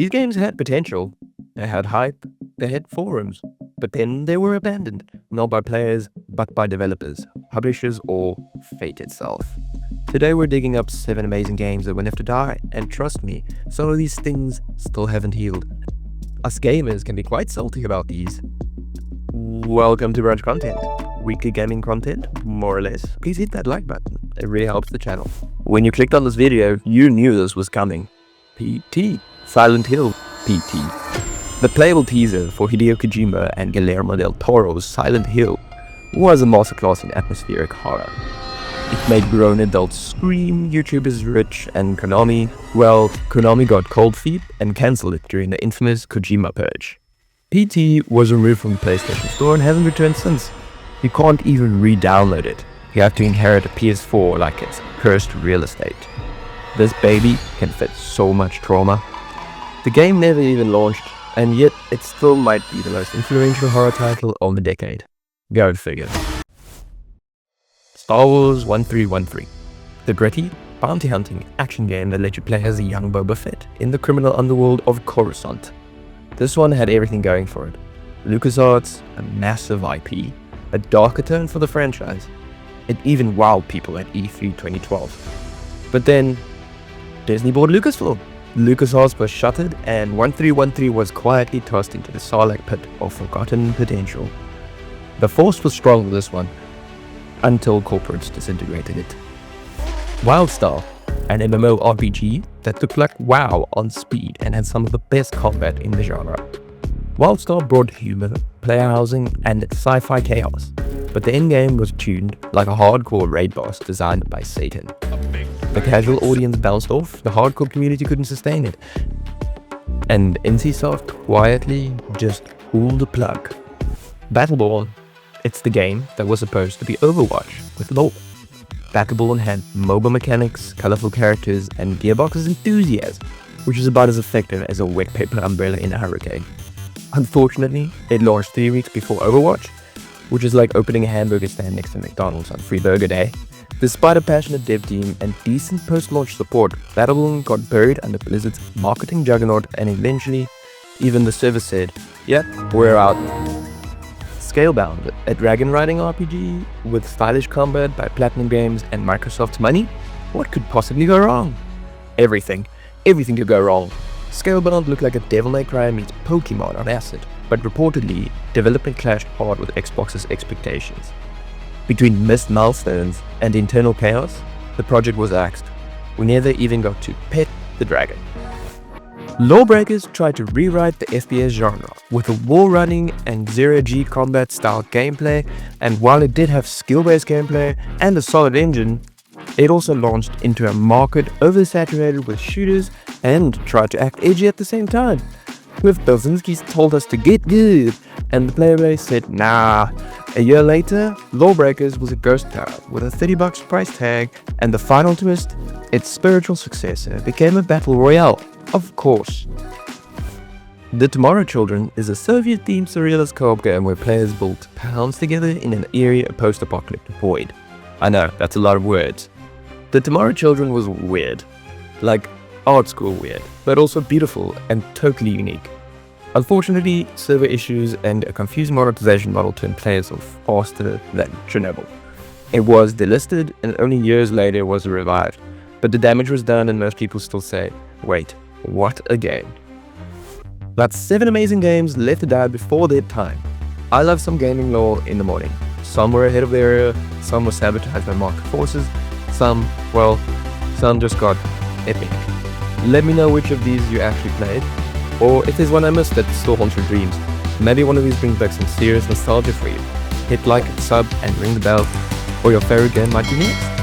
These games had potential, they had hype, they had forums, but then they were abandoned, not by players, but by developers, publishers, or fate itself. Today we're digging up 7 amazing games that were left to die, and trust me, some of these things still haven't healed. Us gamers can be quite salty about these. Welcome to Brunch Content, weekly gaming content, more or less. Please hit that like button, it really helps the channel. When you clicked on this video, you knew this was coming. PT, Silent Hill PT. The playable teaser for Hideo Kojima and Guillermo del Toro's Silent Hill was a masterclass in atmospheric horror. It made grown adults scream, YouTubers rich, and Konami got cold feet and cancelled it during the infamous Kojima purge. PT was removed from the PlayStation Store and hasn't returned since. You can't even re-download it. You have to inherit a PS4 like it's cursed real estate. This baby can fit so much trauma. The game never even launched, and yet it still might be the most influential horror title of the decade. Go figure. Star Wars 1313. The gritty, bounty-hunting action game that let you play as a young Boba Fett in the criminal underworld of Coruscant. This one had everything going for it. LucasArts, a massive IP, a darker tone for the franchise. It even wowed people at E3 2012. But then, Disney bought Lucasfilm. LucasArts was shuttered, and 1313 was quietly tossed into the Sarlacc pit of forgotten potential. The force was strong with this one, until corporates disintegrated it. WildStar, an MMORPG that looked like WoW on speed and had some of the best combat in the genre. WildStar brought humor, player housing, and sci-fi chaos, but the endgame was tuned like a hardcore raid boss designed by Satan. The casual audience bounced off, the hardcore community couldn't sustain it, and NCSoft quietly just pulled the plug. Battleborn, it's the game that was supposed to be Overwatch with lore. Battleborn had MOBA mechanics, colorful characters, and Gearbox's enthusiasm, which is about as effective as a wet paper umbrella in a hurricane. Unfortunately, it launched 3 weeks before Overwatch, which is like opening a hamburger stand next to McDonald's on Free Burger Day. Despite a passionate dev team and decent post-launch support, Battleborn got buried under Blizzard's marketing juggernaut, and eventually, even the server said, "Yep, we're out." Scalebound, a dragon riding RPG with stylish combat by Platinum Games and Microsoft's money? What could possibly go wrong? Everything could go wrong. Scalebound looked like a Devil May Cry meets Pokemon on acid, but reportedly, development clashed hard with Xbox's expectations. Between missed milestones and internal chaos, the project was axed. We never even got to pet the dragon. Lawbreakers tried to rewrite the FPS genre with a wall running and zero-G combat style gameplay, and while it did have skill-based gameplay and a solid engine, it also launched into a market oversaturated with shooters and tried to act edgy at the same time. Cliff Bleszinski told us to get good, and the player base said nah. A year later, Lawbreakers was a ghost town with a $30 price tag, and the final twist, its spiritual successor became a battle royale, of course. The Tomorrow Children is a Soviet-themed surrealist co-op game where players build towns together in an eerie post-apocalyptic void. I know, that's a lot of words. The Tomorrow Children was weird. Like, art school weird, but also beautiful and totally unique. Unfortunately, server issues and a confused monetization model turned players off faster than Chernobyl. It was delisted and only years later was revived, but the damage was done and most people still say, wait, what a game. That's 7 amazing games left to die before their time. I love some gaming lore in the morning. Some were ahead of their era, some were sabotaged by market forces, some just got epic. Let me know which of these you actually played, or if there's one I missed that still haunts your dreams. Maybe one of these brings back some serious nostalgia for you. Hit like, sub, and ring the bell, or your favorite game might be next.